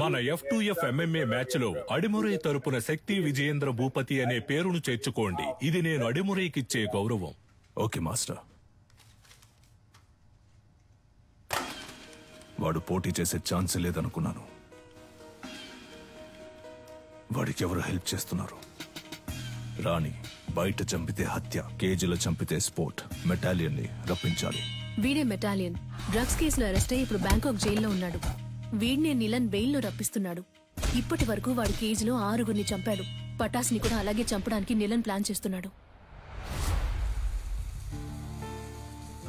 మన F2F MMA match లో అడిమురై తరపున శక్తి విజయేంద్ర భూపతి అనే పేరును చేర్చుకోండి. ఇది నేను అడిమురైకిచ్చే గౌరవం. Okay master. వాడు పోటీ చేసే ఛాన్స్ లేదనుకున్నాను. వాడికి ఎవరు హెల్ప్ చేస్తున్నారు? రాణి బయట చంపితే హత్య, కేజీలో చంపితే స్పోర్ట్. మెటాలియన్ ని రప్పించాలి. వీడే మెటాలియన్. డ్రగ్స్ కేసులో అరెస్ట్ అయ్యి ఇప్పుడు బ్యాంకాక్ జైల్లో ఉన్నాడు. వీడినే నిలన్ బెయిల్లో రప్పిస్తున్నాడు. ఇప్పటి వరకు వాడి కేజీలో 6గురిని చంపాడు. పటాస్ ని కూడా అలాగే చంపడానికి నిలన్ ప్లాన్ చేస్తున్నాడు.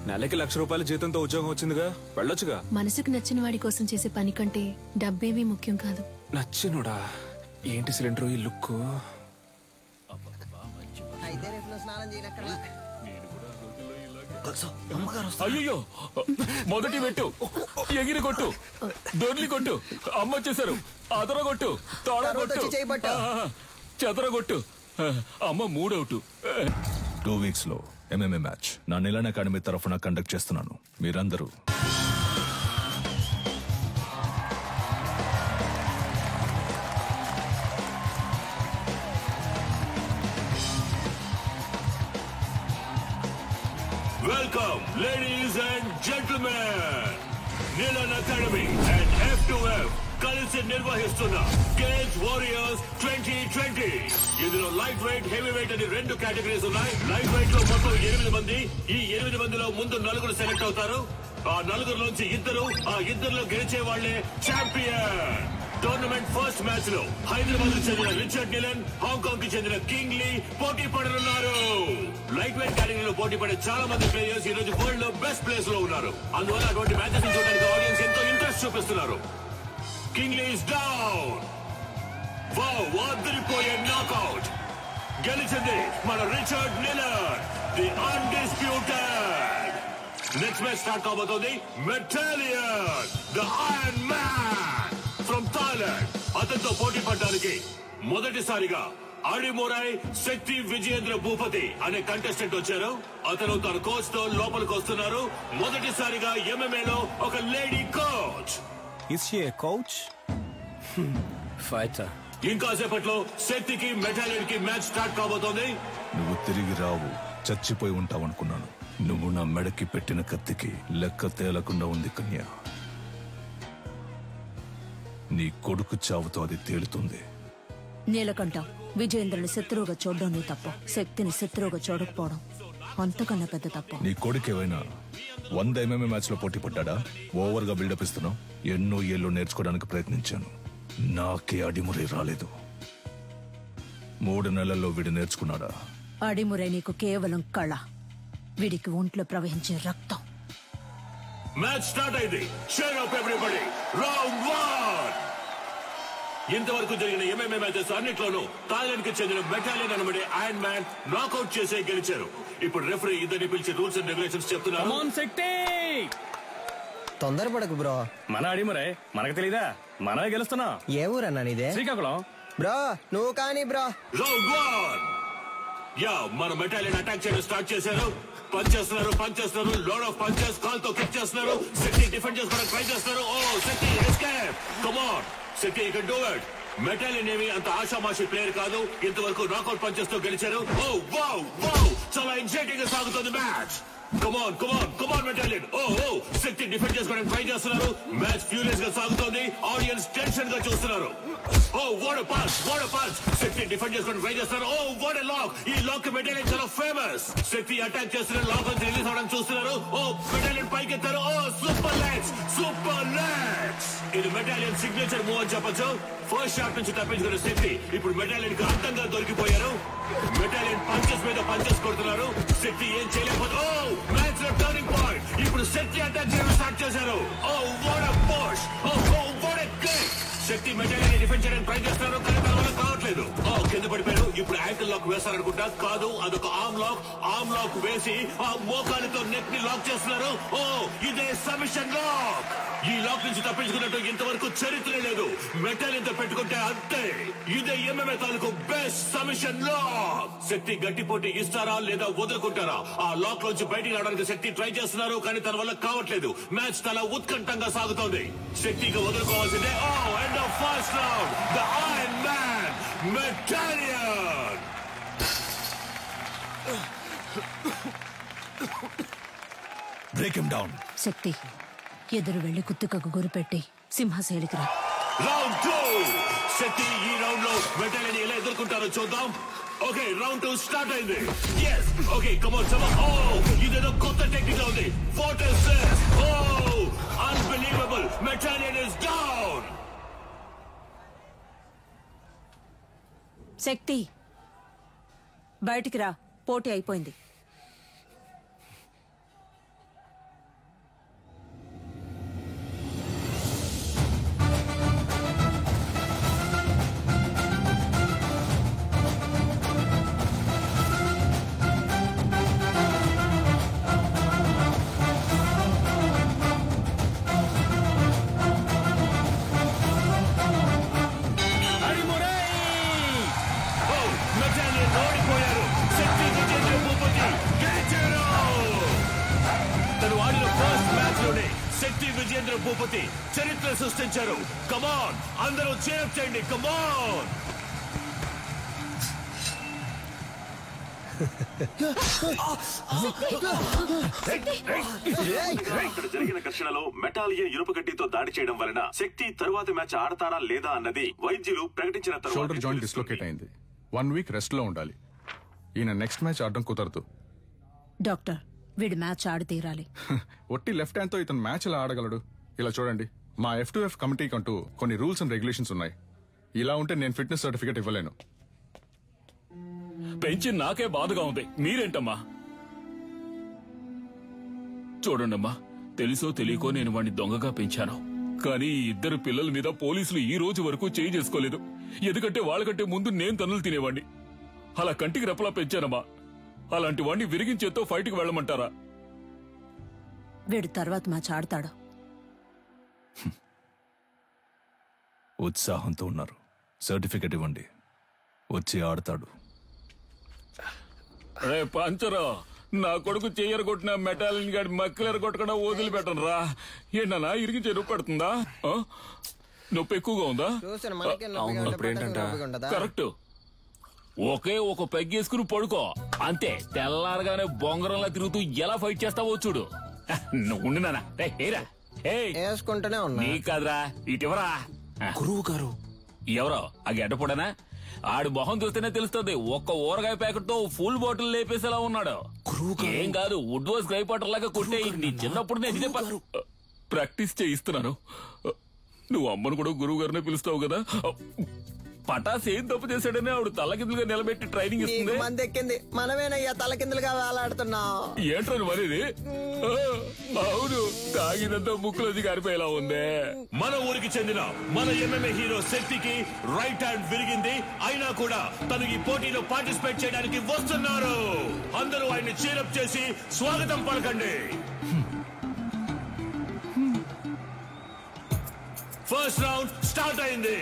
నెలకి ₹1,00,000 జీతంతో ఉద్యోగం వచ్చిందిగా, వెళ్ళొచ్చుగా. మనసుకు నచ్చిన వాడి కోసం చేసే పని కంటే డబ్బేమీ ముఖ్యం కాదు. నచ్చినోడా? ఏంటి సిలిండర్ ఈ లుక్? అయ్యో, మొదటి పెట్టు, ఎగిరి కొట్టు, దొర్లి కొట్టు, అమ్మ వచ్చేసారు, అదర కొట్టు, తాళ కొట్టు, చెదర కొట్టు. అమ్మ 3 అవుట్. 2 వీక్స్ లో MMA మ్యాచ్ నా నిలన్ అకాడమీ తరఫున కండక్ట్ చేస్తున్నాను. మీరందరూ Welcome, ladies and gentlemen. Nilan Academy and F2F కలిసి నిర్వహిస్తున్న గేమ్స్ వారియర్స్ 2020. ఇందులో లైట్ వెయిట్, హెవీ వెయిట్ అని 2 కేటగిరీస్ ఉన్నాయి. లైట్ వెయిట్ లో మొత్తం 8 మంది. ఈ 8 మందిలో ముందు 4 సెలెక్ట్ అవుతారు. ఆ 4 ఇద్దరు, ఆ ఇద్దరులో గెలిచే వాళ్లే ఛాంపియన్. టోర్నమెంట్ ఫస్ట్ మ్యాచ్ లో హైదరాబాద్ కు చెందిన రిచర్డ్ నిలన్, హాంకాంగ్ కి చెందిన కింగ్ లీ పోటీ పడనున్నారు. లైట్ వెయిట్ కేటగిరీలో పోటీ పడే చాలా మంది ప్లేయర్స్ ఈ రోజు వరల్డ్ లో బెస్ట్ ప్లేస్ లో ఉన్నారు. అందువల్ల అటువంటి మ్యాచెస్ చూడడానికి ఆడియన్స్ ఎంతో ఇంట్రెస్ట్ చూపిస్తున్నారు. King Lee is down. Wow, అదిరిపోయే నాకౌట్. గెలిచింది మన Richard Nilan, the undisputed. Next match start కాబోతోంది. Metalion, the iron man from Thailand. అతనితో పోటీ పడడానికి మొదటిసారిగా అడిమురై శక్తి విజయేంద్ర భూపతి అనే కంటెస్టెంట్ వచ్చారు. అతను తన కోచ్ తో లోపలికి వస్తున్నారు. మొదటిసారిగా MMA లో ఒక lady coach. Is she a coach? Fighter. ఇంకాసేపట్లో శక్తికి మెటాలియన్ కి మ్యాచ్ స్టార్ట్ కాబోతోంది. నువ్వు తిరిగి రావు, చచ్చిపోయి ఉంటావనుకున్నాను. నువ్వు నా మెడకి పెట్టిన కత్తికి లెక్క తేలకుండా ఉంది కన్య. నీ కొడుకు చావుతో అది తేలుతుంది. నీలకంఠ, విజయేంద్రుని శత్రువుగా చూడడం నీ తప్పు. శక్తిని శత్రువుగా చూడకపోవడం అంతకన్నా పెద్ద తప్పు. నీ కొడుకు ఏమైనా 100 MMA మ్యాచ్ లో పోటీ పడ్డా? ఓవర్ గా బిల్డప్ ఇస్తున్నావు. ఎన్నో ఏళ్ళు నేర్చుకోవడానికి ప్రయత్నించాను. నాకే అడిమురై రాలేదు. 3 నెలల్లో వీడు నేర్చుకున్నాడా? అడిమురై నీకు కేవలం కళ. వీడికి ఒంట్లో ప్రవహించే రక్తం. మ్యాచ్ స్టార్ట్ అయింది. Cheer up everybody. రౌండ్ 1. ఇంతవరకు జరిగిన MMA మ్యాచెస్ అన్నిట్లోనూ థాయిలాండ్ కి చెందిన మెటాలియన్ అనబడే ఐరన్ మ్యాన్ నాకౌట్ చేసే గెలిచారు. ఇప్పుడు రెఫరీ ఇద్దరిని పిలిచి రూల్స్ అండ్ రెగ్యులేషన్స్ చెప్తున్నారు. తొందరపడకు బ్రో. మన అడిమురై మనకు తెలీదా? మనమే గెలుస్తున్నాం. ఏ ఊరన్నా నీదే? శ్రీకాకుళం. బ్రో నువ్వు కానీ బ్రో. రౌండ్ 1. యా, మన మెటాలియన్ అటాక్ చేయడం స్టార్ట్ చేశారు. పంచ్ చేస్తున్నారు, లోడ్ ఆఫ్ పంచెస్. కాల్తో కిక్ చేస్తున్నారు. శక్తి డిఫెండ్ చేసుకోవడానికి ట్రై చేస్తున్నారు. Oh Shakti escape. Come on Shakti, you can do it. Metalion ఏమి అంత ఆషామాషి ప్లేయర్ కాదు. ఇంతవరకు నాకౌట్ పంచెస్ తో గెలిచారు. ఓ వావ్ వావ్, చాలా ఎగ్జైటింగ్ గా సాగుతుంది match. Come on Metalion. Oh Shakti defend చేసుకోవడానికి ట్రై చేస్తున్నారు. మ్యాచ్ ఫ్యూరియస్ గా సాగుతోంది. ఆడియన్స్ టెన్షన్ గా చూస్తున్నారు. Oh what a punch. Shakti defend చేసుకోవడానికి ట్రై చేస్తున్నారు. Oh what a lock. ఈ లాక్ మెటాలియన్ చాలా ఫేమస్. శక్తి అటాక్ చేస్తున్నారు. లాక్ నుంచి రిలీజ్ అవడానికి చూస్తున్నారు. ఓ మెటాలియన్ పైకి ఎత్తారు. Oh super legs. ఇది మెటాలియన్ సిగ్నేచర్ మూవ్ అని చెప్పొచ్చు. ఫస్ట్ షాట్ నుంచి తప్పించుకున్న శక్తి ఇప్పుడు మెటాలియన్ కి అంతంగా దొరికిపోయారు. మెటాలియన్ పంచెస్ మీద పంచెస్ కొడుతున్నారు. శక్తి ఏం చేయలేకపోతే మ్యాచ్ లో టర్నింగ్ పాయింట్. ఇప్పుడు శక్తి అటాక్ చేయడం స్టార్ట్ చేశారు. Oh what a push. Oh what a kick. Shakti Metallion defend చేయడానికి ట్రై చేస్తున్నారు, కానీ తన వల్ల కావట్లేదు. కింద పడిపోయారు. ఇప్పుడు యాంకిల్ లాక్ వేస్తారనుకుంటా. కాదు, అదొక ఆర్మ్ లాక్ వేసి ఆ మోకాలితో నెక్ ని లాక్ చేస్తున్నారు. ఓ ఇదే సబ్మిషన్ లాక్. ఈ లాక్ నుంచి తప్పించుకున్నట్టు ఇంతవరకు చరిత్ర లేదు. మెటల్ ఇంత పెట్టుకుంటే అంతే. ఇదే MMA తాలూకు బెస్ట్ సబ్మిషన్ లాక్. శక్తి గట్టి పోటీ ఇస్తారా లేదా వదులుకుంటారా? ఆ లాక్ నుంచి బయటికి రావడానికి శక్తి ట్రై చేస్తున్నారు, కానీ తన వల్ల కావట్లేదు. మ్యాచ్ చాలా ఉత్కంఠంగా సాగుతోంది. శక్తికి వదులుకోవాల్సిందే. End of first round. The iron man Metallion. Break him down. Shakti ఎదురు వెళ్లి కుత్తుకకు గురిపెట్టి సింహశైలికి రా. రౌండ్ 2. శక్తి ఈ రౌండ్ లో మెటాలియన్ ఎలా ఎదుర్కొంటారో చూద్దాం. ఓకే, రౌండ్ 2 స్టార్ట్ అయింది. yes okay, come on some. ఇదేదో కొత్త టెక్నిక్ లో ఉంది. What is this? Unbelievable. Metallion is down. Shakti బయటికి రా, పోటీ అయిపోయింది. శక్తి విజేంద్ర భూపతి చరిత్ర సృష్టించారు. కమాన్, అందరూ చేయండి. కమాన్. ఇక్కడ జరిగిన ఘర్షణలో మెటాలియన్ ఇనుప గడ్డితో దాడి చేయడం వలన శక్తి తరువాత మ్యాచ్ ఆడతారా లేదా అన్నది వైద్యులు ప్రకటించిన తర్వాత షోల్డర్ జాయింట్ డిస్లోకేట్ అయింది. 1 వీక్ రెస్ట్ లో ఉండాలి. ఈయన నెక్స్ట్ మ్యాచ్ ఆడడం కుదరదు. డాక్టర్, వీడి మ్యాచ్ ఆడి తీరాలి. ఒట్టి లెఫ్ట్ హ్యాండ్ తో ఇతను మ్యాచ్ ఎలా ఆడగలడు? ఇలా చూడండి, మా F2F కమిటీకి అంటూ కొన్ని రూల్స్ అండ్ రెగ్యులేషన్స్ ఉన్నాయి. ఇలా ఉంటే నేను ఫిట్నెస్ సర్టిఫికేట్ ఇవ్వలేను. పెంచి నాకే బాధగా ఉంది. మీరేంటమ్మా? చూడండమ్మా, తెలుసో తెలియకో నేను వాడిని దొంగగా పెంచాను. కానీ ఈ ఇద్దరు పిల్లల మీద పోలీసులు ఈ రోజు వరకు చేయి చేసుకోలేదు. ఎందుకంటే వాళ్ళకంటే ముందు నేను తన్నులు తినేవాడిని. అలా కంటికి రెప్పలా పెంచానమ్మా. అలాంటి వాడిని విరిగించేతో ఫైట్కి వెళ్ళమంటారా? వీడు తర్వాత మ్యాచ్ ఆడతాడు. ఉత్సాహంతో ఉన్నారు. సర్టిఫికెట్ ఇవ్వండి, వచ్చి ఆడతాడు. రే పంచరా, నా కొడుకు చెయ్యరు కొట్టిన మెటాలిన్ గాడి మక్కలేరు కొట్టకుండా వదిలిపెట్టను రా. ఏంటన్నా ఇరిగించే నొప్పి పెడుతుందా? నొప్పి ఎక్కువగా ఉందా? కరెక్ట్. ఒకే ఒక పెగ్గేసుకుని పడుకో అంతే. తెల్లారగానే బొంగరంలా తిరుగుతూ ఎలా ఫైట్ చేస్తావో చూడు. ఉండు నాన్న. వేసుకుంటూనే ఉన్నా. నీ కాదురా, ఇటివరా. గురువు గారు ఎవరో ఆ గడ్డపడనా? ఆడి మొహం చూస్తేనే తెలుస్తుంది. ఒక్క ఊరగాయ ప్యాకెట్ తో ఫుల్ బాటిల్ లేపేసేలా ఉన్నాడు. ఏం కాదు, వుడ్ వాస్ గ్రై పాటర్ లాగా కొట్టే. నీ చిన్నప్పుడు నేను ప్రాక్టీస్ చేయిస్తున్నాను. నువ్వు అమ్మను కూడా గురువు గారినే పిలుస్తావు కదా. పటాస్ ఏం తప్పు చేశాడని ఆవిడ తలకిందులుగా నిలబెట్టి ట్రైనింగ్ ఇస్తుంది. మంది ఎక్కింది, మనమేనయ్యా తలకిందులుగా వేలాడుతున్నావు. ఏంట్రని మరేది? అవును, తాగినంత ముక్కులోది గారిపోయేలా ఉందే. మన ఊరికి చెందిన మన MMA హీరో శక్తికి రైట్ హ్యాండ్ విరిగింది. అయినా కూడా తను ఈ పోటీలో పార్టిసిపేట్ చేయడానికి వస్తున్నారు. అందరూ ఆయన్ని చీరప్ చేసి స్వాగతం పలకండి. ఫస్ట్ రౌండ్ స్టార్ట్ అయింది.